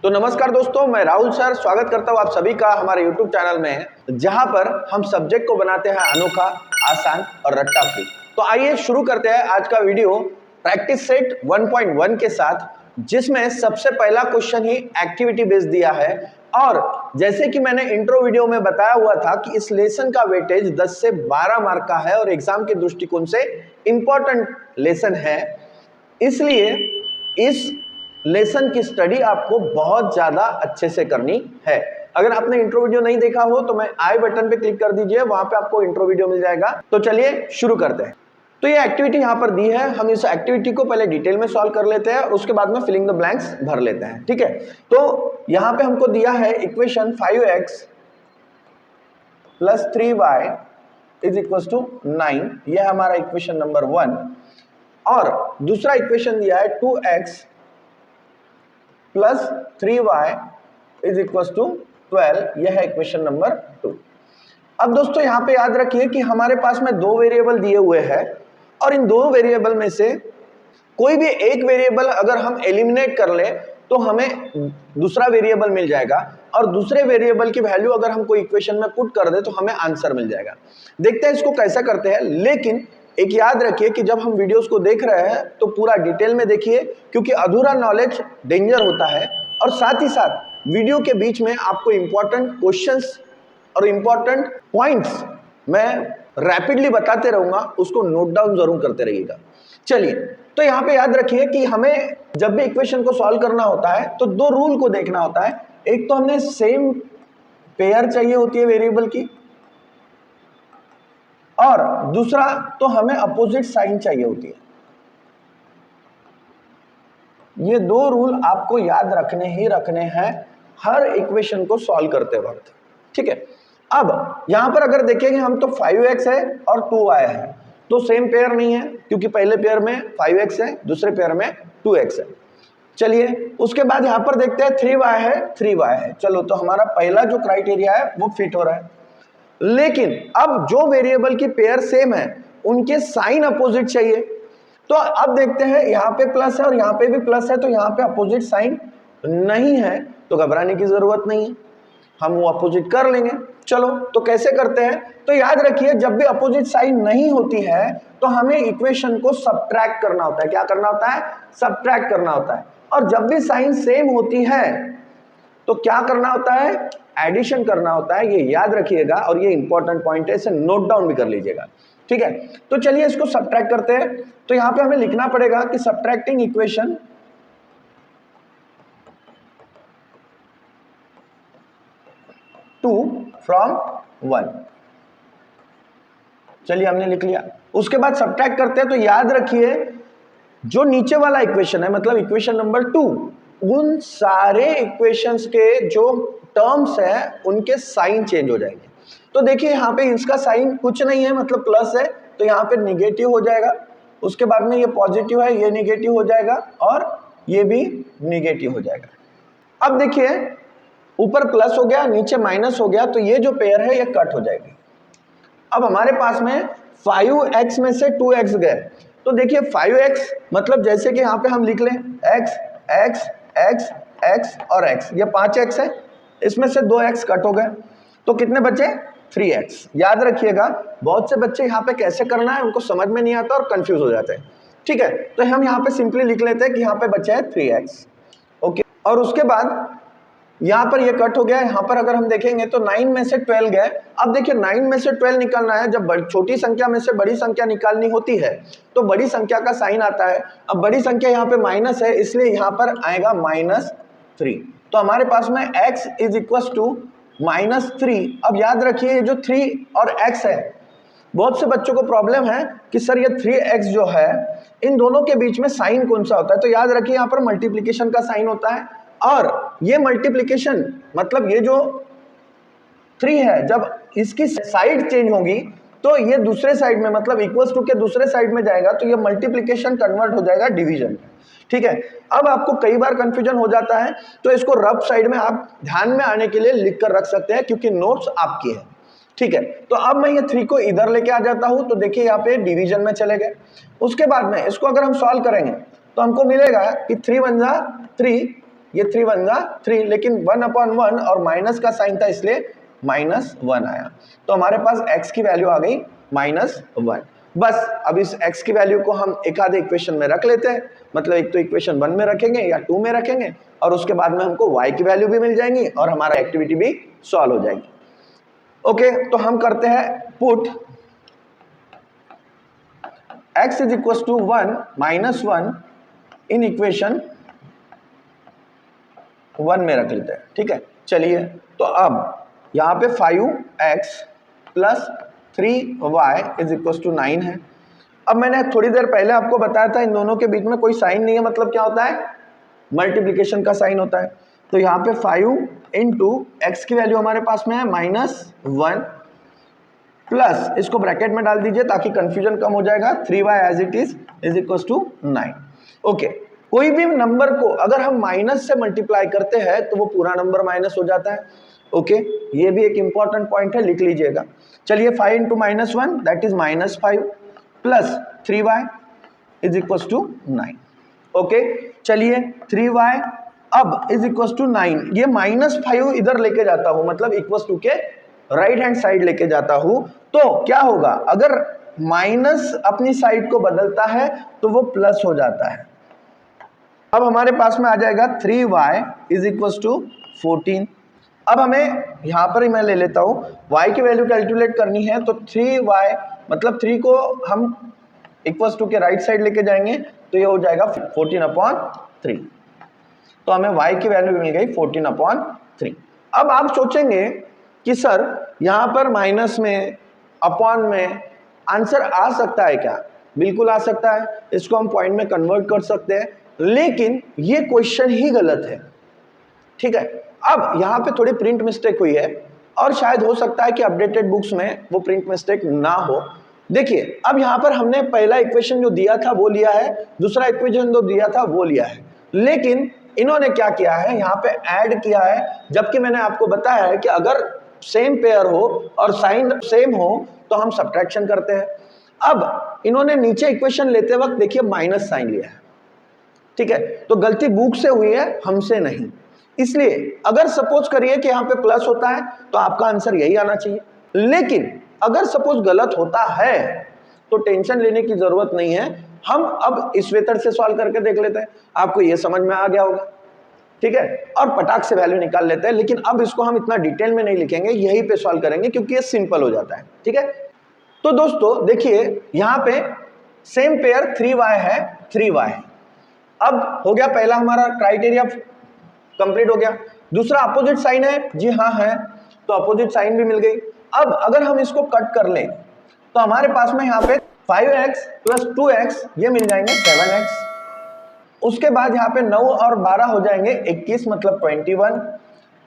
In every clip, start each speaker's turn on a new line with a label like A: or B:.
A: तो नमस्कार दोस्तों, मैं राहुल सर स्वागत करता हूं आप सभी का हमारे YouTube चैनल में, जहां पर हम सब्जेक्ट को बनाते हैं अनोखा, आसान और रट्टा फ्री। तो आइए शुरू करते हैं आज का वीडियो प्रैक्टिस सेट 1.1 के साथ, जिसमें सबसे पहला क्वेश्चन ही एक्टिविटी बेस्ड दिया है। और जैसे कि मैंने इंट्रो वीडियो में बताया हुआ था कि इस लेसन का वेटेज 10 से 12 मार्क का है और एग्जाम के दृष्टिकोण से इंपॉर्टेंट लेसन है, इसलिए इस लेसन की स्टडी आपको बहुत ज्यादा अच्छे से करनी है। अगर आपने इंट्रो वीडियो नहीं देखा हो तो मैं आई बटन पे क्लिक कर दीजिए, वहां पे आपको इंट्रो वीडियो मिल जाएगा। तो चलिए शुरू करते हैं। तो ये एक्टिविटी यहां पर दी है, हम इस एक्टिविटी को पहले डिटेल में सॉल्व कर लेते हैं और उसके बाद में फिलिंग द ब्लैंक्स भर लेते हैं, ठीक है। तो यहां पे हमको दिया है equation 5x plus 3y is equal to 9, यह हमारा इक्वेशन नंबर 1। और दूसरा इक्वेशन दिया है 2x plus 3y is equal to 12, यह है इक्वेशन नंबर 2। अब दोस्तों यहाँ पे याद रखिए कि हमारे पास में दो वेरिएबल दिए हुए हैं और इन दो वेरिएबल में से कोई भी एक वेरिएबल अगर हम एलिमिनेट कर ले तो हमें दूसरा वेरिएबल मिल जाएगा और दूसरे वेरिएबल की वैल्यू अगर हम कोई इक्वेशन में पुट कर दे तो हमें आंसर मिल जाएगा। देखते हैं इसको कैसा करते हैं, लेकिन एक याद रखिए कि जब हम वीडियोस को देख रहे हैं तो पूरा डिटेल में देखिए, क्योंकि अधूरा नॉलेज डेंजर होता है। और साथ ही साथ वीडियो के बीच में आपको इंपॉर्टेंट क्वेश्चंस और इंपॉर्टेंट पॉइंट्स मैं रैपिडली बताते रहूंगा, उसको नोट डाउन जरूर करते रहिएगा। चलिए, तो यहाँ पे याद रखिए कि हमें जब भी इक्वेशन को सॉल्व करना होता है तो दो रूल को देखना होता है। एक तो हमें सेम पेयर चाहिए होती है वेरिएबल की, और दूसरा तो हमें अपोजिट साइन चाहिए होती है। ये दो रूल आपको याद रखने हैं हर इक्वेशन को सॉल्व करते वक्त, ठीक है। अब यहां पर अगर देखेंगे हम तो 5x है और 2y है, तो सेम पेयर नहीं है क्योंकि पहले पेयर में 5x है, दूसरे पेयर में 2x है। चलिए उसके बाद यहां पर देखते हैं 3y है 3y है। चलो, तो हमारा पहला जो क्राइटेरिया है वो फिट हो रहा है। लेकिन अब जो वेरिएबल की पेयर सेम है उनके साइन अपोजिट चाहिए। तो अब देखते हैं यहाँ पे प्लस है और यहाँ पे भी प्लस है, तो यहाँ पे अपोजिट साइन नहीं है, तो घबराने की जरूरत नहीं है, हम वो अपोजिट कर लेंगे। चलो, तो कैसे करते हैं, तो याद रखिए जब भी अपोजिट साइन नहीं होती है तो हमें इक्वेशन को सब्ट्रैक्ट करना होता है। क्या करना होता है? सब्ट्रैक्ट करना होता है। और जब भी साइन सेम होती है तो क्या करना होता है? एडिशन करना होता है। ये याद रखिएगा और ये इंपॉर्टेंट पॉइंट है, इसे नोट डाउन भी कर लीजिएगा, ठीक है। तो चलिए इसको सब्ट्रैक्ट करते हैं। तो यहां पे हमें लिखना पड़ेगा कि सब्ट्रैक्टिंग इक्वेशन 2 फ्रॉम 1। चलिए हमने लिख लिया। उसके बाद सब्ट्रैक्ट करते हैं, तो याद रखिए जो नीचे वाला इक्वेशन है, मतलब इक्वेशन नंबर 2, उन सारे इक्वेशंस के जो टर्म्स है उनके साइन चेंज हो जाएंगे। तो देखिए यहाँ पे इसका साइन कुछ नहीं है, मतलब प्लस है, तो यहाँ पे निगेटिव हो जाएगा। उसके बाद में ये पॉजिटिव है, ये निगेटिव हो जाएगा और ये भी निगेटिव हो जाएगा। अब देखिए ऊपर प्लस हो गया, नीचे माइनस हो गया, तो ये जो पेयर है ये कट हो जाएगी। अब हमारे पास में 5x में से 2x गए, तो देखिए 5x मतलब जैसे कि यहाँ पे हम लिख लें x x x x और x, ये 5x है, इसमें से 2x कट हो गए, तो कितने बचे? 3x। याद रखिएगा बहुत से बच्चे यहाँ पे कैसे करना है उनको समझ में नहीं आता और कंफ्यूज हो जाते हैं, ठीक है। तो हम यहाँ पे सिंपली लिख लेते हैं कि यहाँ पे बचा है 3x, ओके। और उसके बाद यहाँ पर ये कट हो गया। यहाँ पर अगर हम देखेंगे तो 9 में से 12 गए। अब देखिए 9 में से 12 निकालना है, जब छोटी संख्या में से बड़ी संख्या निकालनी होती है तो बड़ी संख्या का साइन आता है। अब बड़ी संख्या यहाँ पे माइनस है, इसलिए यहाँ पर आएगा -3। तो हमारे पास में x इज इक्वल टू -3। अब याद रखिए ये जो 3 और x है, बहुत से बच्चों को प्रॉब्लम है कि सर ये 3x जो है इन दोनों के बीच में साइन कौन सा होता है। तो याद रखिए यहाँ पर मल्टीप्लीकेशन का साइन होता है, और ये मल्टीप्लिकेशन मतलब ये जो 3 है जब इसकी साइड चेंज होगी तो ये दूसरे साइड में मतलब इक्वल्स टू के दूसरे साइड में जाएगा, तो ये मल्टीप्लिकेशन कन्वर्ट हो जाएगा डिवीजन में, ठीक है। अब आपको कई बार कंफ्यूजन हो जाता है, तो इसको रफ साइड में आप ध्यान में आने के लिए लिख कर रख सकते हैं क्योंकि नोट्स आपकी है, ठीक है। तो अब मैं ये 3 को इधर लेके आ जाता हूं, तो देखिए यहाँ पे डिवीजन में चले गए। उसके बाद में इसको अगर हम सॉल्व करेंगे तो हमको मिलेगा कि 3 1 जा 3 ये 3 वन जा 3, लेकिन 1/1 और माइनस का साइन था इसलिए -1 आया। तो हमारे पास x की वैल्यू आ गई -1। बस अब इस x की वैल्यू को हम एक आधे इक्वेशन में रख लेते हैं, मतलब एक तो इक्वेशन 1 में रखेंगे या 2 में रखेंगे, और उसके बाद में हमको y की वैल्यू भी मिल जाएंगी और हमारा एक्टिविटी भी सॉल्व हो जाएगी। ओके, तो हम करते हैं put x is equal to 1 -1 in equation 1 में रख लेते हैं। ठीक है, चलिए तो अब यहाँ पे 5x plus 3y is equal to 9 है। अब मैंने थोड़ी देर पहले आपको बताया था इन दोनों के बीच में कोई साइन नहीं है, मतलब क्या होता है, मल्टीप्लिकेशन का साइन होता है। तो यहाँ पे 5 इंटू एक्स की वैल्यू हमारे पास में है -1 प्लस, इसको ब्रैकेट में डाल दीजिए ताकि कंफ्यूजन कम हो जाएगा, 3y as it is equal to 9। Okay, कोई भी नंबर को अगर हम माइनस से मल्टीप्लाई करते हैं तो वो पूरा नंबर माइनस हो जाता है। ओके, ये भी एक इंपॉर्टेंट पॉइंट है, लिख लीजिएगा। चलिए 5 into -1 that is -5 plus 3y is equal to 9। Okay, चलिए 3y अब इज इक्वल टू 9, ये -5 इधर लेके जाता हूं, मतलब इक्वल टू के राइट हैंड साइड लेके जाता हूं, तो क्या होगा, अगर माइनस अपनी साइड को बदलता है तो वो प्लस हो जाता है। अब हमारे पास में आ जाएगा 3y इज इक्वल टू 14। अब हमें यहाँ पर ही मैं ले लेता हूँ, y की वैल्यू कैलकुलेट करनी है, तो 3y मतलब 3 को हम इक्वल टू के राइट साइड लेके जाएंगे तो ये हो जाएगा 14/3। तो हमें y की वैल्यू मिल गई 14/3। अब आप सोचेंगे कि सर यहाँ पर माइनस में अपॉन में आंसर आ सकता है क्या? बिल्कुल आ सकता है, इसको हम पॉइंट में कन्वर्ट कर सकते हैं, लेकिन ये क्वेश्चन ही गलत है। ठीक है, अब यहाँ पे थोड़ी प्रिंट मिस्टेक हुई है और शायद हो सकता है कि अपडेटेड बुक्स में वो प्रिंट मिस्टेक ना हो। देखिए, अब यहाँ पर हमने पहला इक्वेशन जो दिया था वो लिया है, दूसरा इक्वेशन जो दिया था वो लिया है, लेकिन इन्होंने क्या किया है, यहाँ पे ऐड किया है, जबकि मैंने आपको बताया है कि अगर सेम पेयर हो और साइन सेम हो तो हम सब्ट्रैक्शन करते हैं। अब इन्होंने नीचे इक्वेशन लेते वक्त देखिए माइनस साइन लिया है। ठीक है, तो गलती बुक से हुई है, हमसे नहीं। इसलिए अगर सपोज करिए कि यहाँ पे प्लस होता है तो आपका आंसर यही आना चाहिए, लेकिन अगर सपोज गलत होता है तो टेंशन लेने की जरूरत नहीं है। हम अब इस मेथड से सॉल्व करके देख लेते हैं, आपको ये समझ में आ गया होगा। ठीक है, और पटाख से वैल्यू निकाल लेते हैं, लेकिन अब इसको हम इतना डिटेल में नहीं लिखेंगे, यहीं पे सॉल्व करेंगे क्योंकि ये सिंपल हो जाता है। ठीक है, तो दोस्तों देखिए यहाँ पे सेम पेयर 3y है, 3y है। अब हो गया पहला हमारा क्राइटेरिया कंप्लीट हो गया। दूसरा अपोजिट साइन है, जी हाँ है, तो अपोजिट साइन भी मिल गई। अब अगर हम इसको कट कर लें तो हमारे पास में यहाँ पे 5x प्लस 2x ये मिल जाएंगे 7x। उसके बाद यहाँ पे 9 और 12 हो जाएंगे 21, मतलब 21।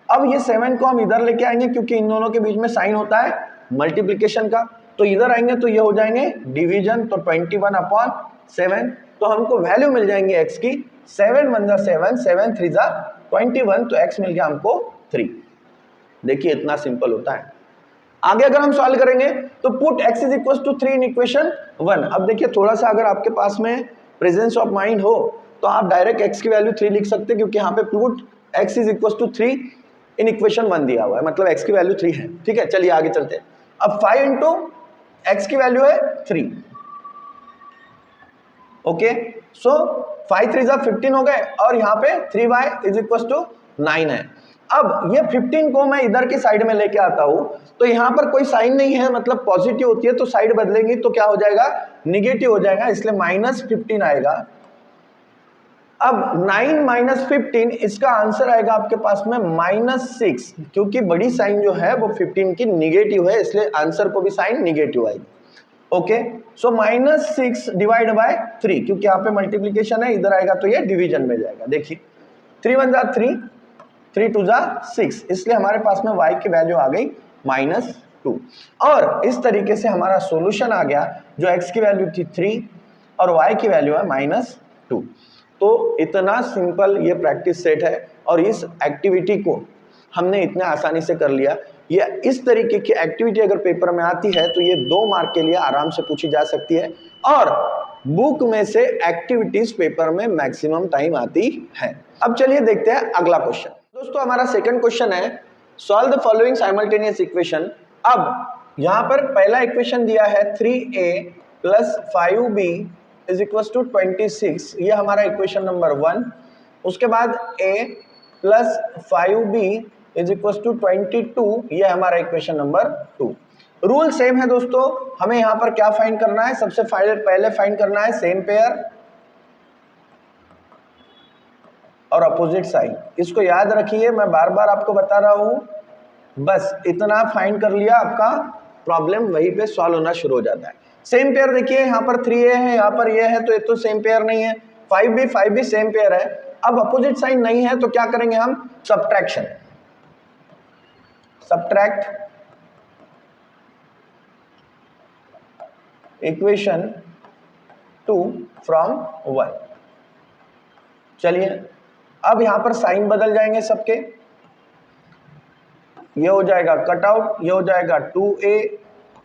A: अब ये 7 को हम इधर लेके आएंगे क्योंकि इन दोनों के बीच में साइन होता है मल्टीप्लिकेशन का, तो इधर आएंगे तो ये हो जाएंगे डिवीजन, तो 21/7। तो हमको वैल्यू मिल जाएंगी x की 7 1 जा 7, 7 3 जा 21, तो x मिल गया हमको 3। देखिए इतना सिंपल होता है। आगे अगर हम सॉल्व करेंगे तो put x is equal to 3 in equation 1। अब देखिए थोड़ा सा अगर आपके पास में प्रेजेंस ऑफ माइंड हो तो आप डायरेक्ट x की वैल्यू 3 लिख सकते हैं, क्योंकि यहाँ पे put x is equal to 3 in equation 1 दिया हुआ है, मतलब x की वैल्यू 3 है। ठीक है, चलिए आगे चलते हैं। अब 5 इंटू x की वैल्यू है 3। ओके, सो 5 3 जा 15 हो गए और यहाँ पे 3y इज इक्वल टू 9 है। अब ये 15 को मैं इधर की साइड में लेके आता हूं, तो यहाँ पर कोई साइन नहीं है, मतलब पॉजिटिव होती है तो साइड बदलेंगी तो क्या हो जाएगा, निगेटिव हो जाएगा, इसलिए -15 आएगा। अब 9 - 15, इसका आंसर आएगा आपके पास में -6, क्योंकि बड़ी साइन जो है वो 15 की निगेटिव है, इसलिए आंसर को भी साइन निगेटिव आएगी। ओके, सो -6 डिवाइड बाय 3, क्योंकि यहाँ पे मल्टीप्लीकेशन है, इधर आएगा तो ये डिवीजन में जाएगा। देखिए 3 1 जा 3, 3 2 जा 6, इसलिए हमारे पास में y की वैल्यू आ गई -2। और इस तरीके से हमारा सॉल्यूशन आ गया, जो x की वैल्यू थी 3 और y की वैल्यू है -2। तो इतना सिंपल ये प्रैक्टिस सेट है और इस एक्टिविटी को हमने इतने आसानी से कर लिया। ये इस तरीके की एक्टिविटी अगर पेपर में आती है तो ये 2 मार्क के लिए आराम से पूछी जा सकती है, और बुक में से एक्टिविटीज पेपर में मैक्सिमम टाइम आती है। अब चलिए देखते हैं अगला क्वेश्चन। दोस्तों हमारा सेकंड क्वेश्चन है, solve the following simultaneous equation. अब यहां पर पहला इक्वेशन दिया है 3a + 5b = 26, ये हमारा इक्वेशन नंबर 1। उसके बाद a + 5b = 22, ये हमारा इक्वेशन नंबर 2। रूल सेम है दोस्तों, हमें यहां पर क्या फाइंड करना है, सबसे पहले फाइंड करना है सेम पेयर और अपोजिट साइन। इसको याद रखिए, मैं बार बार आपको बता रहा हूं, बस इतना फाइंड कर लिया आपका प्रॉब्लम वहीं पे सॉल्व होना शुरू हो जाता है। सेम पेयर देखिए, यहाँ पर 3a है, यहाँ पर ये है, तो ये तो सेम पेयर नहीं है। 5b सेम पेयर है। अब अपोजिट साइन नहीं है तो क्या करेंगे हम, सब्ट्रैक्शन, सब्ट्रैक्ट इक्वेशन 2 फ्रॉम 1। चलिए अब यहां पर साइन बदल जाएंगे सबके, ये हो जाएगा कट आउट, ये हो जाएगा 2a,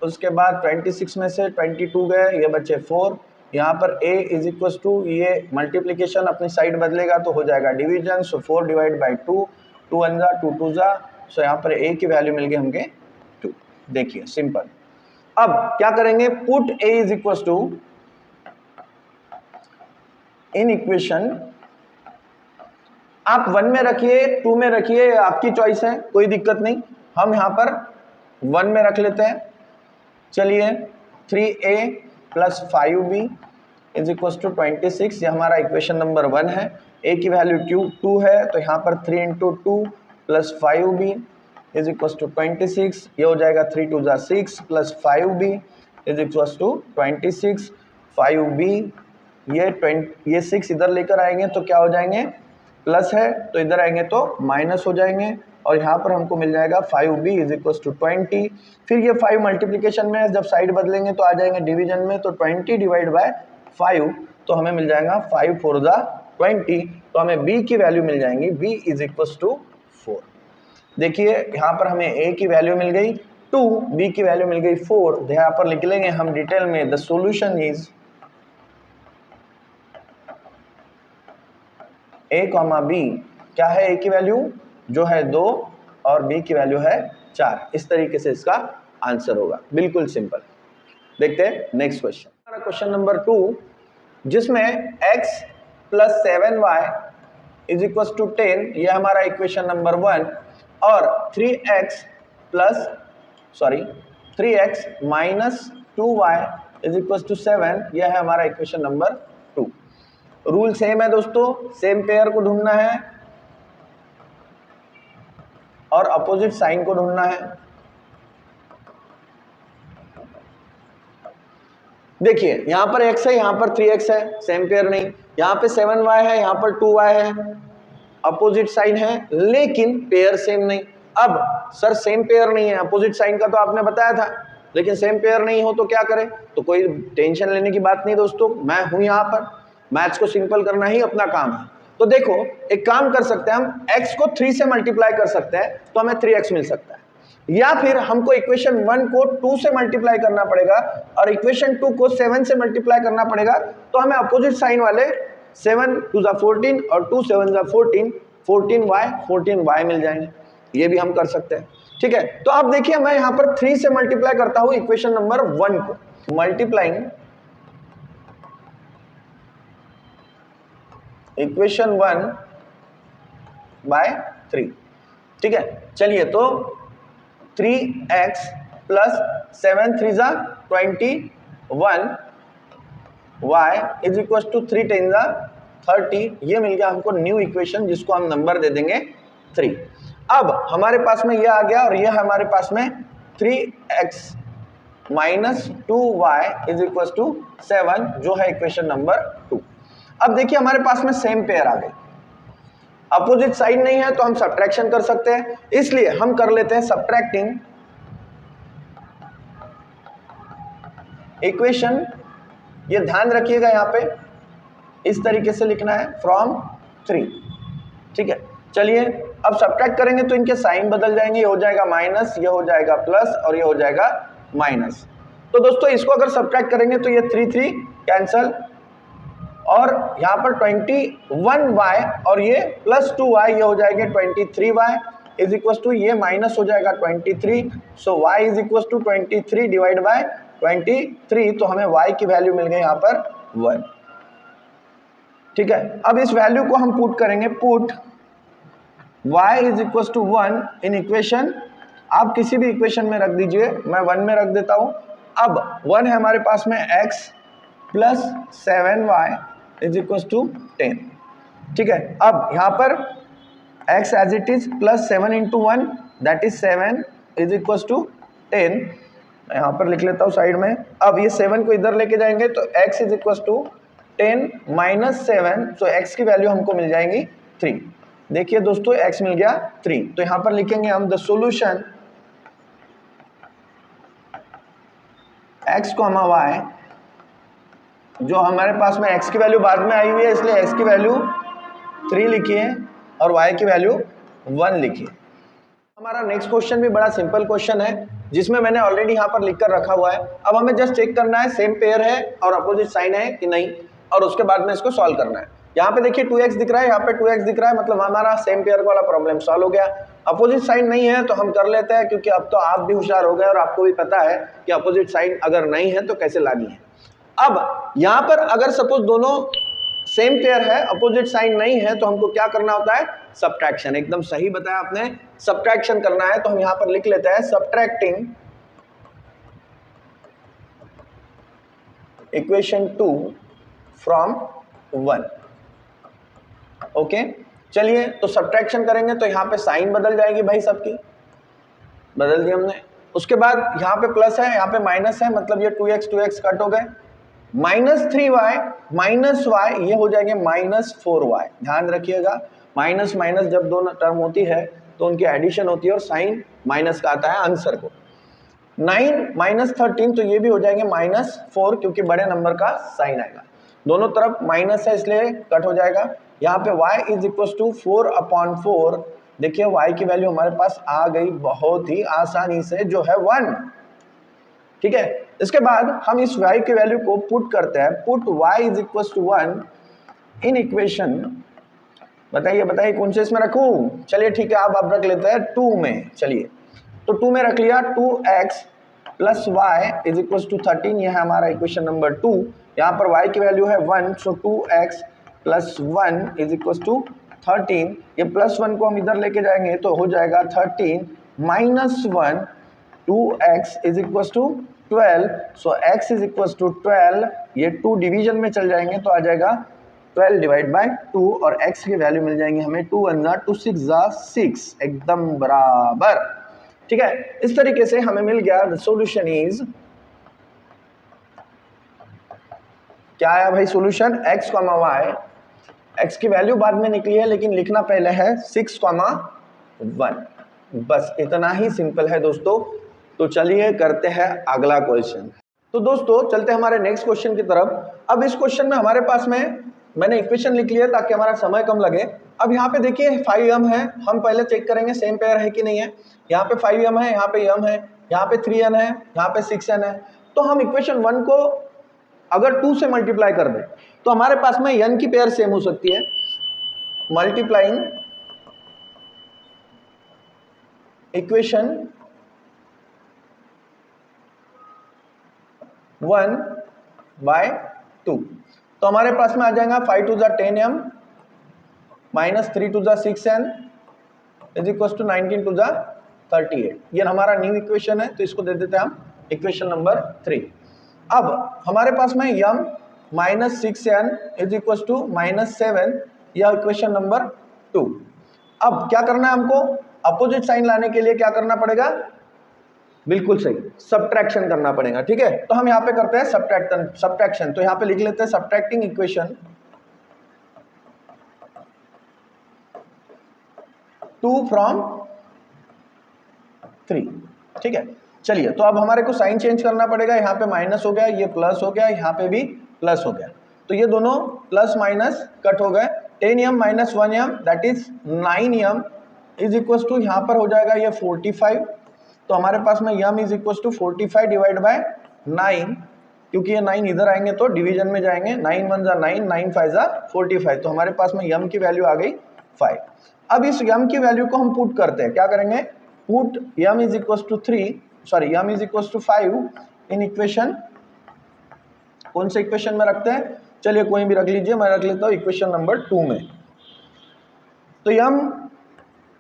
A: उसके बाद 26 में से 22 गए, ये बचे 4। यहाँ पर a = ये मल्टीप्लिकेशन अपनी साइड बदलेगा तो हो जाएगा डिवीजन, सो 4/2, 2 1 जा 2 2 जा, सो यहाँ पर a की वैल्यू मिल गई हमके 2। देखिए सिंपल। अब क्या करेंगे, पुट a = इन इक्वेशन, आप 1 में रखिए, 2 में रखिए, आपकी चॉइस है, कोई दिक्कत नहीं। हम यहाँ पर 1 में रख लेते हैं। चलिए 3a + 5b = 26, ये हमारा इक्वेशन नंबर 1 है। a की वैल्यू 2 है, तो यहाँ पर 3 × 2 + 5b = 26, ये हो जाएगा 3 2 जा 6 + 5b = 26। 5b ये 6 इधर लेकर आएंगे तो क्या हो जाएंगे, प्लस है, तो इधर आएंगे तो माइनस हो जाएंगे, और यहाँ पर हमको मिल जाएगा 5b = 20। फिर ये 5 मल्टीप्लिकेशन में जब साइड बदलेंगे तो आ जाएंगे डिवीजन में, तो 20/5, तो हमें मिल जाएगा 5 4 जा 20, तो हमें b की वैल्यू मिल जाएंगी, b = 4। देखिए यहाँ पर हमें a की वैल्यू मिल गई 2, b की वैल्यू मिल गई 4। यहाँ पर लिख लेंगे हम डिटेल में, the solution is a, b, क्या है a की वैल्यू जो है 2 और b की वैल्यू है 4। इस तरीके से इसका आंसर होगा, बिल्कुल सिंपल। देखते हैं नेक्स्ट क्वेश्चन। हमारा क्वेश्चन नंबर 2, जिसमें x + 7y = 10, ये हमारा इक्वेशन नंबर 1, और 3x - 2y = 7, यह है हमारा इक्वेशन नंबर 2। रूल सेम है दोस्तों, सेम पेयर को ढूंढना है और अपोजिट साइन को ढूंढना है। देखिए यहां पर x है, यहां पर 3x है, सेम पेयर नहीं। यहां पे 7y है, यहां पर 2y है, अपोजिट साइन है, लेकिन पेयर सेम नहीं। अब सर सेम पेयर नहीं है, अपोजिट साइन का तो आपने बताया था, लेकिन सेम पेयर नहीं हो तो क्या करें, तो कोई टेंशन लेने की बात नहीं दोस्तों, मैं हूं यहां पर, मैथ्स को सिंपल करना ही अपना काम है। तो देखो एक काम कर सकते हैं हम, x को 3 से मल्टीप्लाई कर सकते हैं तो हमें 3x मिल सकता है, या फिर हमको इक्वेशन 1 को 2 से मल्टीप्लाई करना पड़ेगा और इक्वेशन 2 को 7 से मल्टीप्लाई करना पड़ेगा, तो हमें अपोजिट साइन वाले 7 2 जा 14 और 2 7 जा 14, 14y मिल जाएंगे, ये भी हम कर सकते हैं। ठीक है, तो अब देखिए मैं यहां पर 3 से मल्टीप्लाई करता हूं इक्वेशन नंबर 1 को, मल्टीप्लाइंग इक्वेशन 1 बाय 3। ठीक है, चलिए तो 3x + 7 3 जा 21, y = 3 10 जा 30, ये मिल गया हमको न्यू इक्वेशन, जिसको हम नंबर दे देंगे 3। अब हमारे पास में ये आ गया, और ये हमारे पास में 3x - 2y = 7, जो है इक्वेशन नंबर 2। अब देखिए हमारे पास में सेम पेयर आ गई, अपोजिट साइड नहीं है तो हम सब्ट्रैक्शन कर सकते हैं, इसलिए हम कर लेते हैं सब्ट्रैक्टिंग इक्वेशन। ये ध्यान रखिएगा, यहाँ पे इस तरीके से लिखना है फ्रॉम 3। ठीक है, चलिए अब सब्ट्रैक्ट करेंगे तो इनके साइन बदल जाएंगे, ये हो जाएगा माइनस, ये हो जाएगा प्लस और ये हो जाएगा माइनस। तो दोस्तों इसको अगर सब्ट्रैक्ट करेंगे तो ये 3 कैंसल और यहाँ पर 21y और ये प्लस 2y, ये हो जाएगा 23y इज इक्वल टू ये माइनस हो जाएगा 23। So y is equal to 23 divide by 23, तो हमें y की वैल्यू मिल गई यहाँ पर 1। ठीक है, अब इस वैल्यू को हम पुट करेंगे, put y is equal to 1 in equation, आप किसी भी इक्वेशन में रख दीजिए, मैं 1 में रख देता हूँ। अब 1 है हमारे पास में x plus 7y is equal to 10। ठीक है, अब यहाँ पर x as it is plus 7 into 1 that is 7 is equal to 10, यहाँ पर लिख लेता हूँ साइड में। अब ये 7 को इधर लेके जाएंगे तो x is equal to 10 minus 7, तो x की वैल्यू हमको मिल जाएंगी 3। देखिए दोस्तों x मिल गया 3, तो यहाँ पर लिखेंगे हम the solution x comma y, जो हमारे पास में x की वैल्यू बाद में आई हुई है इसलिए x की वैल्यू 3 लिखिए और y की वैल्यू 1 लिखिए। हमारा नेक्स्ट क्वेश्चन भी बड़ा सिंपल क्वेश्चन है जिसमें मैंने ऑलरेडी यहाँ पर लिख कर रखा हुआ है। अब हमें जस्ट चेक करना है सेम पेयर है और अपोजिट साइन है कि नहीं, और उसके बाद में इसको सॉल्व करना है। यहाँ पे देखिए 2x दिख रहा है, यहाँ पे 2x दिख रहा है, मतलब हमारा सेम पेयर वाला प्रॉब्लम सॉल्व हो गया। अपोजिट साइन नहीं है तो हम कर लेते हैं, क्योंकि अब तो आप भी होशियार हो गए और आपको भी पता है कि अपोजिट साइन अगर नहीं है तो कैसे लानी है। अब यहाँ पर अगर सपोज दोनों सेम पेयर है, अपोजिट साइन नहीं है, तो हमको क्या करना होता है, सब्ट्रैक्शन। एकदम सही बताया आपने, सब्ट्रैक्शन करना है। तो हम यहाँ पर लिख लेते हैं सब्ट्रैक्टिंग इक्वेशन 2 फ्रॉम 1। ओके, चलिए तो सब्ट्रैक्शन करेंगे तो यहाँ पे साइन बदल जाएगी भाई, सबकी बदल दी हमने। उसके बाद यहाँ पे प्लस है, यहाँ पे माइनस है, मतलब ये 2x कट हो गए, माइनस 3y माइनस y, ये हो जाएंगे माइनस 4y। ध्यान रखिएगा माइनस माइनस जब दोनों टर्म होती है तो उनकी एडिशन होती है और साइन माइनस का आता है आंसर को। 9 माइनस 13, तो ये भी हो जाएंगे माइनस 4, क्योंकि बड़े नंबर का साइन आएगा। दोनों तरफ माइनस है इसलिए कट हो जाएगा। यहाँ पे y इज इक्वल टू 4/4, देखिए y की वैल्यू हमारे पास आ गई बहुत ही आसानी से, जो है 1। ठीक है, इसके बाद हम इस y की वैल्यू को पुट करते हैं, put y is equal to 1 in equation, बताइए बताइए कौन से इसमें रखूं। चलिए ठीक है, आप रख लेते हैं 2 में। चलिए तो 2 में रख लिया, 2x plus y is equal to 13, यह है हमारा इक्वेशन नंबर 2। यहाँ पर y की वैल्यू है 1, so 2x plus 1 is equal to 13। ये प्लस 1 को हम इधर लेके जाएंगे तो हो जाएगा 13 minus 1, 2x is equal to 12, so x is equal to 12, ये 2 डिवीजन में चल जाएंगे तो आ जाएगा 12 डिवाइड बाय 2, और x की वैल्यू मिल जाएंगे हमें 2 1 2 6 6, एकदम बराबर। ठीक है, इस तरीके से हमें मिल गया द सॉल्यूशन इज, क्या आया भाई solution, x comma y, x की वैल्यू बाद में निकली है लेकिन लिखना पहले है 6,1। बस इतना ही सिंपल है दोस्तों। तो चलिए करते हैं अगला क्वेश्चन। तो दोस्तों चलते हैं हमारे नेक्स्ट क्वेश्चन की तरफ। अब इस क्वेश्चन में हमारे पास में मैंने इक्वेशन लिख लिया ताकि हमारा समय कम लगे। अब यहाँ पे देखिए 5m है, हम पहले चेक करेंगे सेम पेयर है कि नहीं है। यहाँ पे 5m है, यहाँ पे m है, यहाँ पे 3n है, यहाँ पे 6n है। तो हम इक्वेशन 1 को अगर 2 से मल्टीप्लाई कर दें तो हमारे पास में n की पेयर सेम हो सकती है। मल्टीप्लाइंग इक्वेशन 1 बाय 2, तो हमारे पास में आ जाएगा 5 2 10m minus 3 2 6n is equal to 19 2 38। ये हमारा न्यू इक्वेशन है, तो इसको दे देते हैं हम इक्वेशन नंबर 3। अब हमारे पास में m minus 6n is equal to minus 7, यह इक्वेशन नंबर 2। अब क्या करना है हमको, अपोजिट साइन लाने के लिए क्या करना पड़ेगा, बिल्कुल सही, सब्ट्रैक्शन करना पड़ेगा। ठीक है, तो हम यहाँ पे करते हैं सब्ट्रैक्शन। तो यहाँ पे लिख लेते हैं सब्ट्रैक्टिंग इक्वेशन 2 फ्रॉम 3। ठीक है, चलिए तो अब हमारे को साइन चेंज करना पड़ेगा। यहाँ पे माइनस हो गया, ये प्लस हो गया, यहाँ पे भी प्लस हो गया, तो ये दोनों प्लस माइनस कट हो गए। 10m minus 1m that is 9m is equal to, यहाँ पर हो जाएगा ये 45। तो हमारे पास में m is equal to 45 divide by 9, क्योंकि ये 9 इधर आएंगे तो डिवीजन में जाएंगे, 9 1 जा 9, 9 5 जा 45। तो हमारे पास में m की वैल्यू आ गई 5। अब इस m की वैल्यू को हम पुट करते हैं, क्या करेंगे, put m is equal to 3, sorry m is equal to 5 in equation, कौन से इक्वेशन में रखते हैं, चलिए कोई भी रख लीजिए, मैं रख लेता हूँ इक्वेशन नंबर 2 में। तो m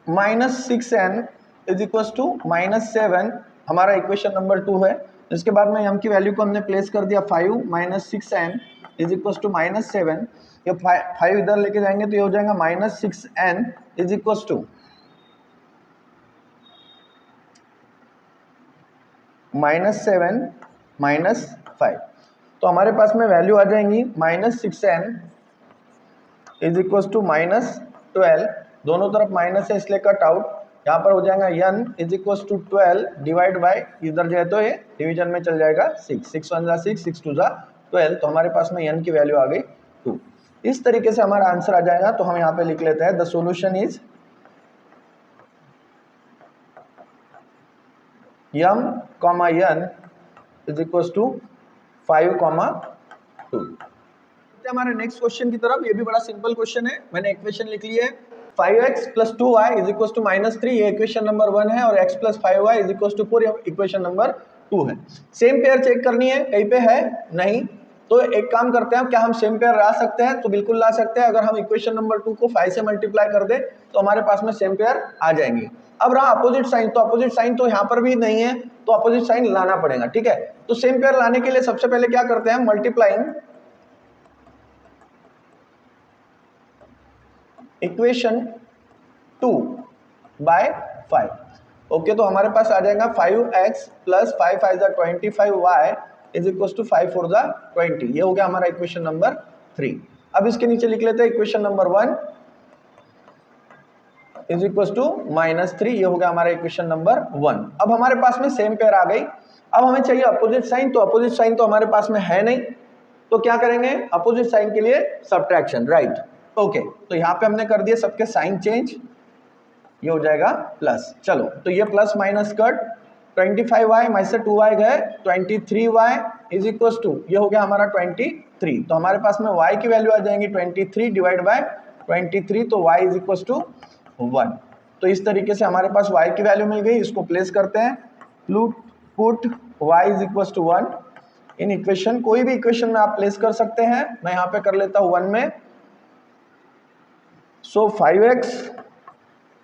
A: minus 6n is equal to minus 7 हमारा इक्वेशन नंबर 2 है। इसके बाद में m की वैल्यू को हमने प्लेस कर दिया 5 minus 6n is equal to minus 7, ये 5 इधर लेके जाएंगे तो ये हो जाएगा minus 6n is equal to minus 7 minus 5। तो हमारे पास में वैल्यू आ जाएंगी minus 6n is equal to minus 12, दोनों तरफ माइनस है इसलिए कट आउट, यहाँ पर हो जाएगा n is equal to 12 divide by, इधर जाए तो ये डिवीजन में चल जाएगा 6, 6 1 जा 6, 6 2 जा 12। तो हमारे पास में n की वैल्यू आ गई 2। इस तरीके से हमारा आंसर आ जाएगा। तो हम यहाँ पे लिख लेते हैं the solution is m, n is equal to 5, 2। हमारे नेक्स्ट क्वेश्चन की तरफ, ये भी बड़ा सिंपल क्वेश्चन है, मैंने इक्वेशन लिख ली है 5x plus 2y is equal to minus 3, ये इक्वेशन नंबर 1 है, और x plus 5y is equal to 4 equation number 2 है। सेम पेयर चेक करनी है, कहीं पे है नहीं, तो एक काम करते हैं, क्या हम सेम पेयर ला सकते हैं, तो बिल्कुल ला सकते हैं। अगर हम इक्वेशन नंबर 2 को 5 से मल्टीप्लाई कर दे तो हमारे पास में सेम पेयर आ जाएंगे। अब रहा अपोजिट साइन, तो अपोजिट साइन तो यहाँ पर भी नहीं है, तो अपोजिट साइन लाना पड़ेगा, ठीक है। तो सेम पेयर लाने के लिए सबसे पहले क्या करते हैं, मल्टीप्लाइंग इक्वेशन 2 बाय 5। ओके, तो हमारे पास आ जाएगा 5x प्लस 5 5 जा 25y इज इक्वल टू 5 4 जा 20, ये हो गया हमारा इक्वेशन नंबर 3। अब इसके नीचे लिख लेते हैं equation number 1 is equal to minus 3, ये हो गया हमारा इक्वेशन नंबर 1। अब हमारे पास में सेम पेयर आ गई। अब हमें चाहिए अपोजिट साइन, तो अपोजिट साइन तो हमारे पास में है नहीं, तो क्या करेंगे, अपोजिट साइन के लिए सब्ट्रैक्शन, राइट। ओके, तो यहाँ पे हमने कर दिया सबके साइन चेंज, ये हो जाएगा प्लस। चलो, तो ये प्लस माइनस कट, 25y में से 2y गए, 23y इज इक्वल टू, ये हो गया हमारा 23। तो हमारे पास में y की वैल्यू आ जाएंगी 23 डिवाइड बाय 23, तो y इज इक्वल टू 1। तो इस तरीके से हमारे पास y की वैल्यू मिल गई, इसको प्लेस करते हैं, put y is equal to 1 in equation, कोई भी इक्वेशन में आप प्लेस कर सकते हैं, मैं यहाँ पे कर लेता हूँ 1 में। So 5x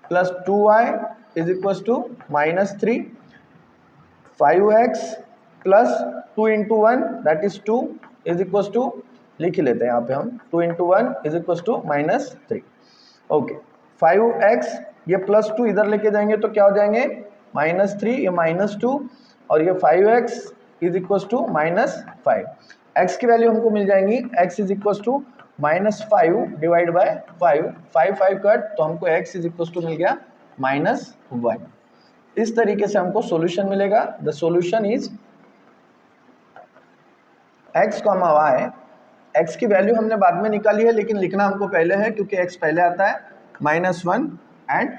A: plus 2y is equal to minus 3, 5x plus 2 into 1 that is 2 is equal to, लिख लेते हैं यहाँ पे हम, 2 into 1 is equal to minus 3। Okay, 5x, ये प्लस 2 इधर लेके जाएंगे तो क्या हो जाएंगे, माइनस 3, ये माइनस 2, और ये 5x is equal to minus 5। x की वैल्यू हमको मिल जाएंगी, x is equal to minus 5 divide by 5, 5 cut, तो हमको x इज इक्वल टू मिल गया माइनस 1। इस तरीके से हमको सॉल्यूशन मिलेगा। The solution is x, y, x की वैल्यू हमने बाद में निकाली है, लेकिन लिखना हमको पहले है क्योंकि x पहले आता है, -1 एंड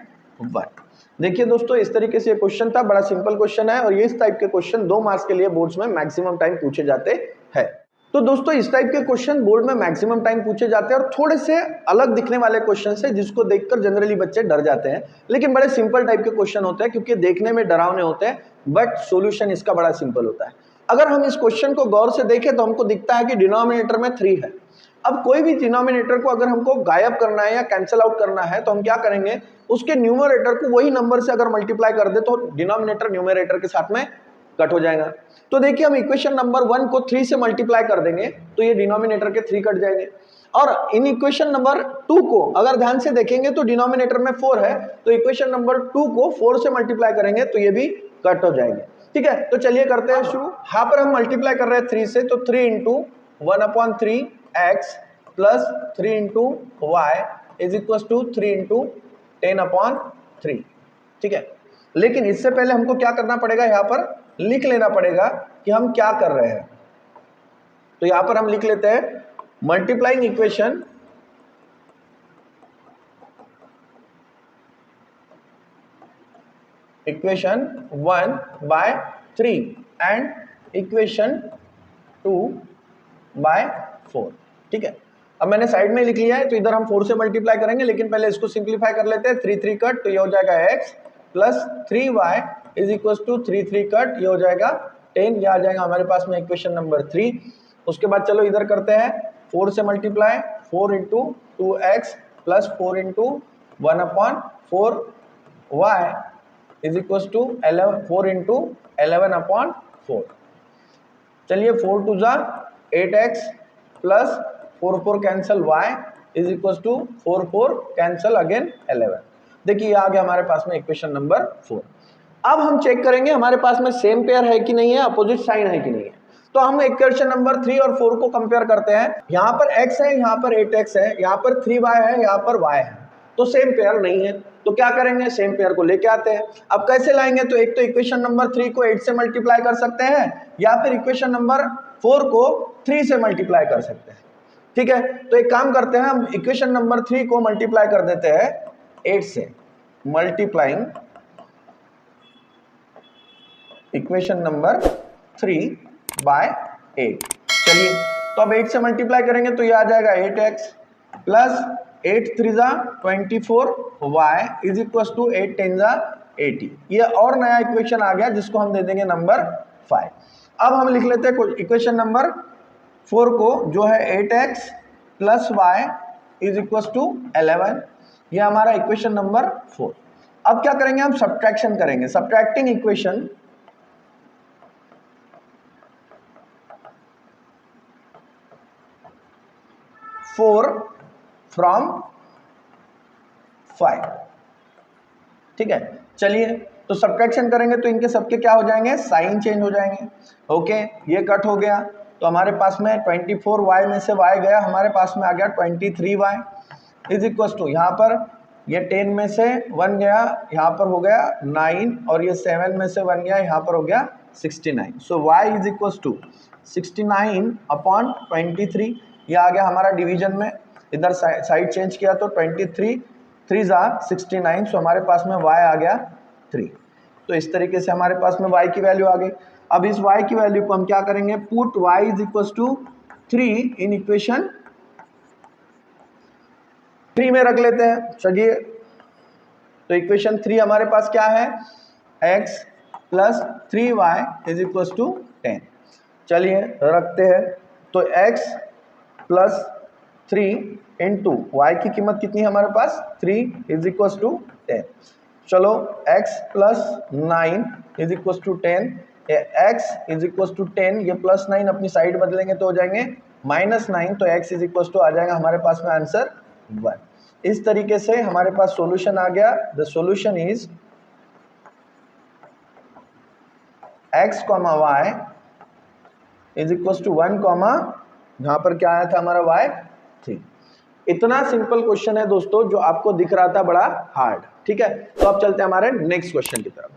A: 1। देखिए दोस्तों, इस तरीके से क्वेश्चन था, बड़ा सिंपल क्वेश्चन है, और ये इस टाइप के क्वेश्चन 2 मार्क्स के लिए बोर्ड्स में मैक्सिमम टाइम पूछे जाते हैं। तो दोस्तों, इस टाइप के क्वेश्चन बोर्ड में मैक्सिमम टाइम पूछे जाते हैं, और थोड़े से अलग दिखने वाले क्वेश्चन है जिसको देखकर जनरली बच्चे डर जाते हैं, लेकिन बड़े सिंपल टाइप के क्वेश्चन होते हैं, क्योंकि देखने में डरावने होते हैं बट सॉल्यूशन इसका बड़ा सिंपल होता है। अगर हम इस क्वेश्चन को गौर से देखें तो हमको दिखता है कि डिनोमिनेटर में 3 है। अब कोई भी डिनोमिनेटर को अगर हमको गायब करना है या कैंसिल आउट करना है तो हम क्या करेंगे, उसके न्यूमरेटर को वही नंबर से अगर मल्टीप्लाई कर दे तो डिनोमिनेटर न्यूमरेटर के साथ में कट हो जाएगा। तो देखिए, हम इक्वेशन नंबर 1 को 3 से मल्टीप्लाई कर देंगे तो ये डिनोमिनेटर के 3 कट जाएंगे, और इन इक्वेशन नंबर 2 को अगर ध्यान से देखेंगे तो डिनोमिनेटर में 4 है, तो इक्वेशन नंबर 2 को 4 से मल्टीप्लाई करेंगे तो ये भी कट हो जाएंगे। ठीक है, तो चलिए करते हैं शुरू। यहाँ पर हम मल्टीप्लाई कर रहे हैं 3 से, तो 3 इंटू 1/3 x प्लस 3 into y is equal to 3 into 10/3। ठीक है, लेकिन इससे पहले हमको क्या करना पड़ेगा, यहाँ पर लिख लेना पड़ेगा कि हम क्या कर रहे हैं। तो यहाँ पर हम लिख लेते हैं multiplying equation equation 1 by 3 and equation 2 by 4। ठीक है, अब मैंने साइड में लिख लिया है, तो इधर हम 4 से मल्टीप्लाई करेंगे, लेकिन पहले इसको सिंप्लीफाई कर लेते हैं। 3 3 कट, तो ये हो जाएगा x plus 3y is equal to 3 3 cut, ये हो जाएगा 10, ये आ जाएगा हमारे पास में इक्वेशन नंबर 3। उसके बाद चलो इधर करते हैं 4 से multiply, 4 into 2x plus 4 into 1/4y is equal to 4 into 11/4। चलिए 4 2 जा 8x plus 4 4 cancel y is equal to 4 4 cancel again 11। देखिए आ गया हमारे पास में इक्वेशन नंबर 4। अब हम चेक करेंगे हमारे पास में सेम पेयर है कि नहीं है, अपोजिट साइन है कि नहीं है। तो हम इक्वेशन नंबर 3 और 4 को कंपेयर करते हैं। यहाँ पर x है, यहाँ पर 8x है, यहाँ पर 3y है, यहाँ पर y है, तो सेम पेयर नहीं है। तो क्या करेंगे, सेम पेयर को लेके आते हैं। अब कैसे लाएंगे, तो एक तो इक्वेशन नंबर 3 को 8 से मल्टीप्लाई कर सकते हैं, या फिर इक्वेशन नंबर 4 को 3 से मल्टीप्लाई कर सकते हैं। ठीक है, तो एक काम करते हैं, हम इक्वेशन नंबर 3 को मल्टीप्लाई कर देते हैं 8 से, मल्टीप्लाइंग इक्वेशन नंबर 3 बाय 8। चलिए, तो अब 8 से मल्टीप्लाई करेंगे तो ये आ जाएगा 8x प्लस 8 3 जा 24y इज इक्वल टू 8 10 जा 80। ये और नया इक्वेशन आ गया जिसको हम दे देंगे नंबर 5। अब हम लिख लेते हैं इक्वेशन नंबर 4 को, जो है 8x plus y is equal to 11। ये हमारा इक्वेशन नंबर 4। अब क्या करेंगे, हम सब्ट्रैक्शन करेंगे, सब्ट्रैक्टिंग इक्वेशन 4 फ्रॉम 5। ठीक है, चलिए तो सब्ट्रैक्शन करेंगे तो इनके सबके क्या हो जाएंगे, साइन चेंज हो जाएंगे। ओके, ये कट हो गया, तो हमारे पास में 24y में से y गया, हमारे पास में आ गया 23y इज इक्वल टू, यहाँ पर ये 10 में से 1 गया, यहाँ पर हो गया 9, और ये 7 में से 1 गया, यहाँ पर हो गया 69। सो y इज इक्वल टू 69/23। ये आ गया हमारा डिवीजन में, इधर साइड चेंज किया तो 23 3 जा 69, सो हमारे पास में y आ गया 3। तो इस तरीके से हमारे पास में y की वैल्यू आ गई। अब इस y की वैल्यू को हम क्या करेंगे, put y is equal to 3 in equation 3 में रख लेते हैं। चलिए, तो इक्वेशन 3 हमारे पास क्या है, x plus 3y is equal to 10। चलिए रखते हैं, तो x प्लस 3 इंटू वाई की कीमत कितनी है हमारे पास, 3 इज इक्वल टू 10। चलो x plus 9 is equal to 10, x is equal to 10, ये प्लस 9 अपनी साइड बदलेंगे तो हो जाएंगे -9, तो x इज इक्वल टू आ जाएगा हमारे पास में आंसर 1। इस तरीके से हमारे पास सॉल्यूशन आ गया। The solution is x, y is equal to 1, यहाँ पर क्या आया था हमारा y 3। इतना सिंपल क्वेश्चन है दोस्तों, जो आपको दिख रहा था बड़ा हार्ड। ठीक है, तो अब चलते हैं हमारे नेक्स्ट क्वेश्चन की तरफ।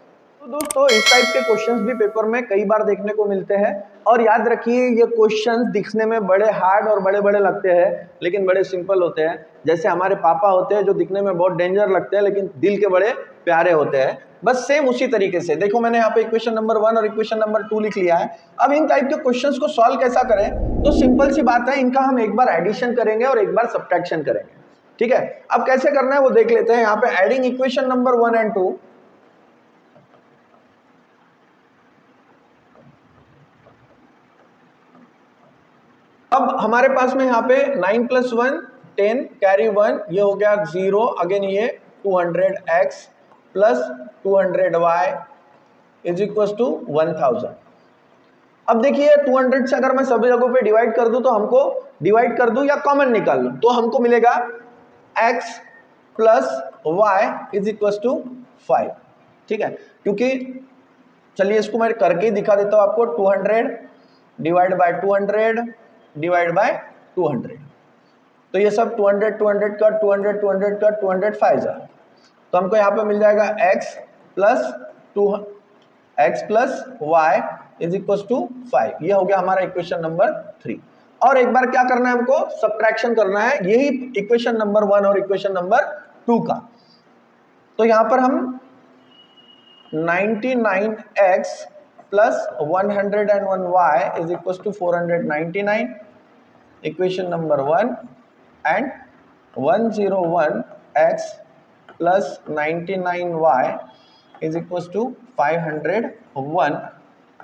A: तो दोस्तों इस टाइप के क्वेश्चंस भी पेपर में कई बार देखने को मिलते हैं, और याद रखिए ये क्वेश्चंस दिखने में बड़े हार्ड और बड़े बड़े लगते हैं, लेकिन बड़े सिंपल होते हैं। जैसे हमारे पापा होते हैं जो दिखने में बहुत डेंजर लगते हैं, लेकिन दिल के बड़े प्यारे होते हैं। बस सेम उसी तरीके से देखो, मैंने यहाँ पे इक्वेशन नंबर 1 और इक्वेशन नंबर 2 लिख लिया है। अब इन टाइप के क्वेश्चंस को सॉल्व कैसा करें, तो सिंपल सी बात है, इनका हम एक बार एडिशन करेंगे और एक बार सब्ट्रैक्शन करेंगे। ठीक है, अब कैसे करना है वो देख लेते हैं। यहाँ पे एडिंग इक्वेशन नंबर 1 एंड 2, अब हमारे पास में यहाँ पे 9 + 1 10 कैरी 1, ये हो गया 0, अगेन ये 200x plus 200y is equal to 1000। अब देखिए 200 से अगर मैं सभी जगहों पे डिवाइड कर दूं, तो हमको डिवाइड कर दूं या कॉमन निकाल लूं, तो हमको मिलेगा x plus y is equal to 5। ठीक है, क्योंकि चलिए इसको मैं करके ही दिखा देता हूं आपको। 200 डिवाइड बाय 200 डिवाइड बाय 200, तो ये सब 200 200 का 200 200 का 200 5 है, तो हमको यहाँ पे मिल जाएगा x plus y is equal to 5। ये हो गया हमारा इक्वेशन नंबर 3। और एक बार क्या करना है, हमको सब्ट्रैक्शन करना है, यही इक्वेशन नंबर 1 और इक्वेशन नंबर 2 का। तो यहाँ पर हम 99x plus 101y is equals to 499, equation number 1, and 101x plus 99y is equals to 501,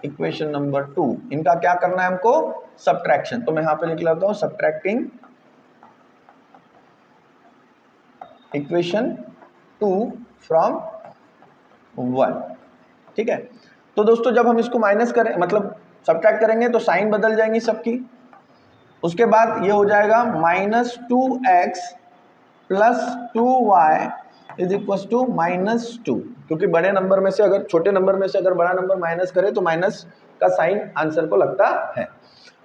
A: equation number 2। इनका क्या करना है हमको? सब्ट्रैक्शन। तो मैं यहां पे लिख लेता हूं सब्ट्रैक्टिंग इक्वेशन 2 फ्रॉम 1। ठीक है, तो दोस्तों जब हम इसको माइनस करें मतलब सब्ट्रैक्ट करेंगे तो साइन बदल जाएंगी सबकी। उसके बाद ये हो जाएगा -2x plus 2y is equal to -2, क्योंकि बड़े नंबर में से अगर छोटे नंबर में से अगर बड़ा नंबर माइनस करे तो माइनस का साइन आंसर को लगता है।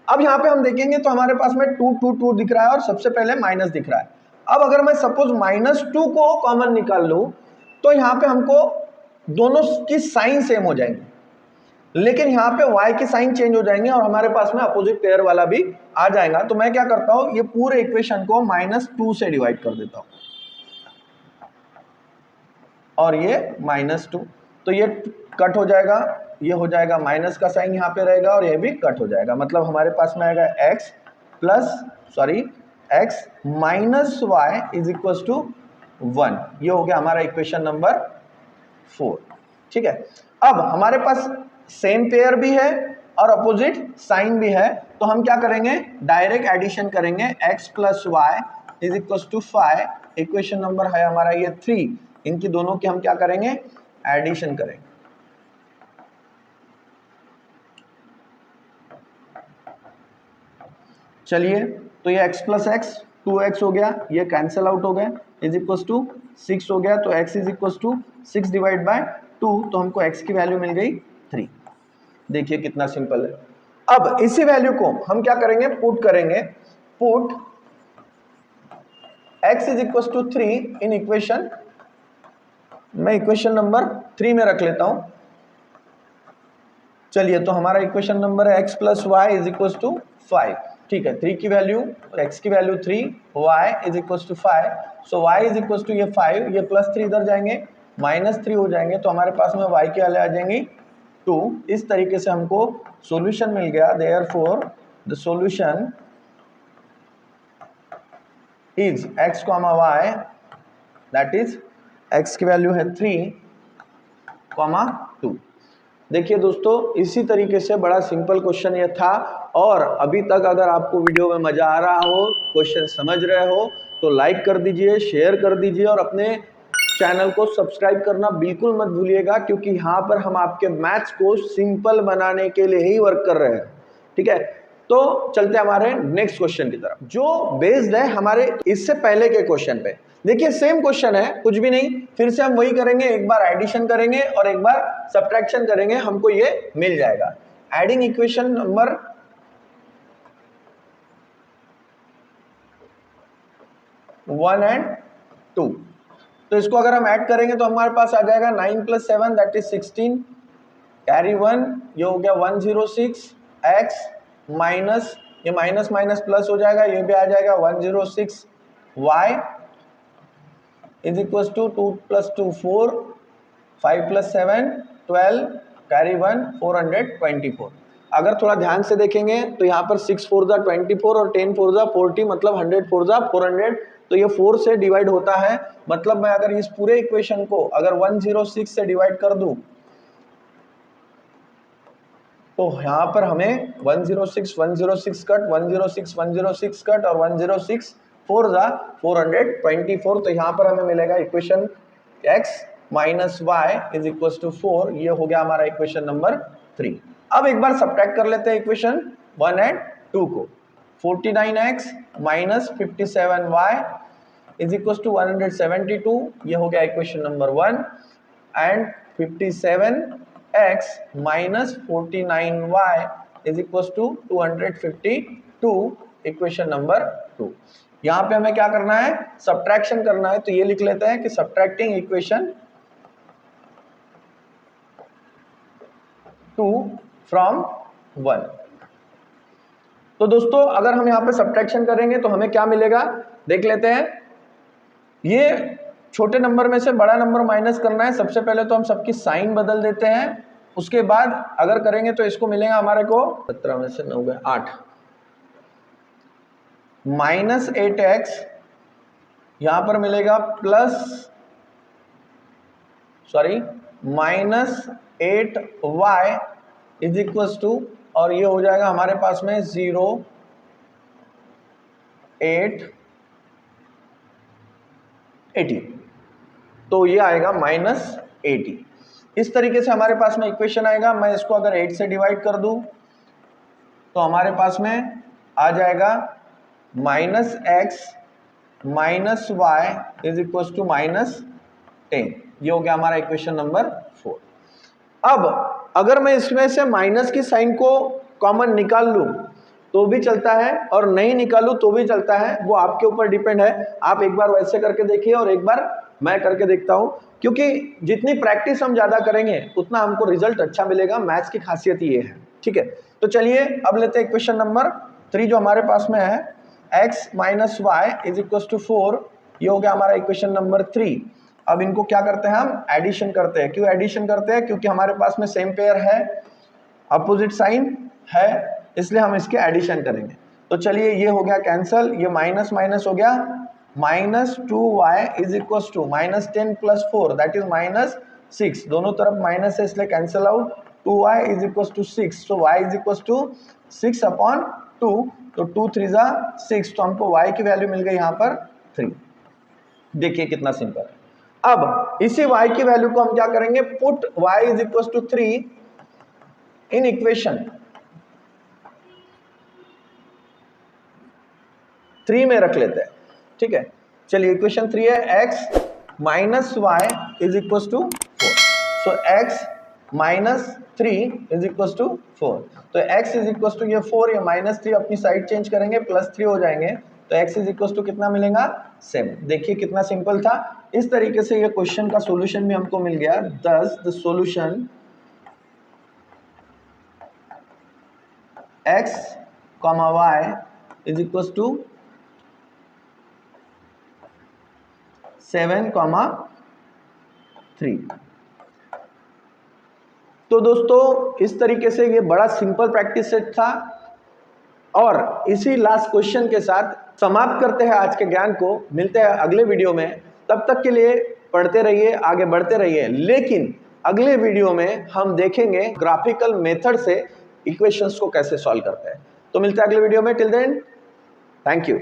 A: अब यहाँ पे हम देखेंगे तो हमारे पास में 2 2 2 दिख रहा है और सबसे पहले माइनस दिख रहा है। अब अगर मैं सपोज -2 को कॉमन निकाल लूं तो यहाँ पे हमको दोनों की साइन सेम हो जाएंगी, लेकिन यहाँ पे y की साइन चेंज हो जाएंगे और हमारे पास में अपोजिट पेयर वाला भी आ जाएगा। तो मैं क्या करता हूँ, ये पूरे इक्वेशन को -2 से डिवाइड कर देता हूँ और ये -2, तो ये कट हो जाएगा, ये हो जाएगा माइनस का साइन यहाँ पे रहेगा और ये भी कट हो जाएगा। मतलब हमारे पास में आएगा x minus y is equal to 1। ये हो गया हमारा इक्वेशन नंबर 4। ठीक है, अब हमारे पास सेम पेयर भी है और अपोजिट साइन भी है, तो हम क्या करेंगे, डायरेक्ट एडिशन करेंगे। x plus y is equal to 5, equation number है हमारा ये 3। इनकी दोनों की हम क्या करेंगे, एडिशन करेंगे। चलिए, तो ये x प्लस एक्स 2x हो गया, ये कैंसिल आउट हो गए, इज इक्वल टू 6 हो गया। तो x is equal to 6 divide by 2, तो हमको x की वैल्यू मिल गई 3। देखिए कितना सिंपल है। अब इसी वैल्यू को हम क्या करेंगे, पुट करेंगे। Put x is equal to 3 in equation, मैं इक्वेशन नंबर 3 में रख लेता हूं। चलिए, तो हमारा इक्वेशन नंबर है x plus y is equal to 5। ठीक है, 3 की वैल्यू, x की value 3, y is equal to 5, so y is equal to ये 5, ये प्लस 3 इधर जाएंगे, -3 हो जाएंगे, तो हमारे पास में y की वैल्यू आ जाएंगी 2। इस तरीके से हमको सॉल्यूशन मिल गया। Therefore the solution is x, y, that is x की वैल्यू है 3, 2। देखिए दोस्तों, इसी तरीके से बड़ा सिंपल क्वेश्चन ये था। और अभी तक अगर आपको वीडियो में मजा आ रहा हो, क्वेश्चन समझ रहे हो, तो लाइक कर दीजिए, शेयर कर दीजिए और अपने चैनल को सब्सक्राइब करना बिल्कुल मत भूलिएगा, क्योंकि यहाँ पर हम आपके मैथ्स को सिंपल बनाने के लिए ही वर्क कर रहे हैं। ठीक है, तो चलते हमारे नेक्स्ट क्वेश्चन की तरफ, जो बेस्ड है हमारे इससे पहले के क्वेश्चन पे। देखिए सेम क्वेश्चन है, कुछ भी नहीं, फिर से हम वही करेंगे, एक बार एडिशन करेंगे और एक बार सब्ट्रैक्शन करेंगे, हमको ये मिल जाएगा। एडिंग इक्वेशन नंबर 1 and 2, तो इसको अगर हम ऐड करेंगे तो हमारे पास आ जाएगा 9 + 7 दैट इज 16, कैरी 1, ये हो गया 106 x माइनस, ये माइनस माइनस प्लस हो जाएगा, ये भी आ जाएगा 106 y is equal to 2 + 2 4, 5 + 7 12, carry 1 424। अगर थोड़ा ध्यान से देखेंगे तो यहाँ पर 6 4 ज़ा 24 और 10 4 ज़ा 40, मतलब 100 4 ज़ा 400, तो ये 4 से डिवाइड होता है। मतलब मैं अगर इस पूरे इक्वेशन को अगर 106 से डिवाइड कर दूं तो यहाँ पर हमें 106 106 कट, 106 106 कट और 106 4 ज़ा 424, तो यहाँ पर हमें मिलेगा equation x minus y is equal to 4। ये हो गया हमारा इक्वेशन नंबर 3। अब एक बार सब्ट्रैक्ट कर लेते हैं इक्वेशन 1 and 2 को। 49x minus 57y is equal to 172, ये हो गया equation number 1, and 57x minus 49y is equal to 252, equation number 2। यहाँ पे हमें क्या करना है, सब्ट्रैक्शन करना है, तो ये लिख लेते हैं कि सब्ट्रैक्टिंग इक्वेशन 2 फ्रॉम 1। तो दोस्तों अगर हम यहाँ पे सब्ट्रैक्शन करेंगे तो हमें क्या मिलेगा, देख लेते हैं। ये छोटे नंबर में से बड़ा नंबर माइनस करना है, सबसे पहले तो हम सबकी साइन बदल देते हैं, उसके बाद अगर करेंगे तो इसको मिलेगा हमारे को 17 में से 9 गए 8 माइनस 8x, यहां पर मिलेगा minus 8y is equal to, और ये हो जाएगा हमारे पास में 0 8 80, तो ये आएगा माइनस 80। इस तरीके से हमारे पास में इक्वेशन आएगा। मैं इसको अगर 8 से डिवाइड कर दूं तो हमारे पास में आ जाएगा minus x minus y is equal to minus 10। ये हो गया हमारा इक्वेशन नंबर 4। अब अगर मैं इसमें से माइनस की साइन को कॉमन निकाल लूं तो भी चलता है और नहीं निकालूं तो भी चलता है, वो आपके ऊपर डिपेंड है। आप एक बार वैसे करके देखिए और एक बार मैं करके देखता हूं, क्योंकि जितनी प्रैक्टिस हम ज्यादा करेंगे उतना हमको रिजल्ट अच्छा मिलेगा। मैथ्स की खासियत ये है, ठीक है। तो चलिए अब लेते हैं क्वेश्चन नंबर 3 जो हमारे पास में है, x minus y is equal to 4। ये हो गया हमारा इक्वेशन नंबर 3। अब इनको क्या करते हैं, हम एडिशन करते हैं। क्यों एडिशन करते हैं, क्योंकि हमारे पास में सेम पेयर है, अपोजिट साइन है, इसलिए हम इसके एडिशन करेंगे। तो चलिए ये हो गया कैंसल, ये माइनस माइनस हो गया, minus 2y is equal to minus 10 plus 4 that is minus 6। दोनों तरफ माइनस है इसलिए cancel out. 2y is equal to 6, तो y is equal to 6 upon 2, तो 2 3 जा 6, तो हमको y की वैल्यू मिल गई यहाँ पर 3। देखिए कितना सिंपल है। अब इसी y की वैल्यू को हम क्या करेंगे, put y is equal to 3 in equation 3 में रख लेते हैं, ठीक है। चलिए इक्वेशन 3 है x minus y is equal to 4, so x minus 3 is equal to 4। तो x इज इक्वल टू ये 4, ये माइनस 3 अपनी साइड चेंज करेंगे, प्लस 3 हो जाएंगे, तो x इज इक्वल टू कितना मिलेगा 7। देखिए कितना सिंपल था। इस तरीके से ये क्वेश्चन का सॉल्यूशन भी हमको मिल गया। Thus the solution x comma y is equal to 7,3। तो दोस्तों इस तरीके से ये बड़ा सिंपल प्रैक्टिस सेट था, और इसी लास्ट क्वेश्चन के साथ समाप्त करते हैं आज के ज्ञान को। मिलते हैं अगले वीडियो में, तब तक के लिए पढ़ते रहिए, आगे बढ़ते रहिए। लेकिन अगले वीडियो में हम देखेंगे ग्राफिकल मेथड से इक्वेशंस को कैसे सॉल्व करते हैं। तो मिलते हैं अगले वीडियो में, टिल देन थैंक यू।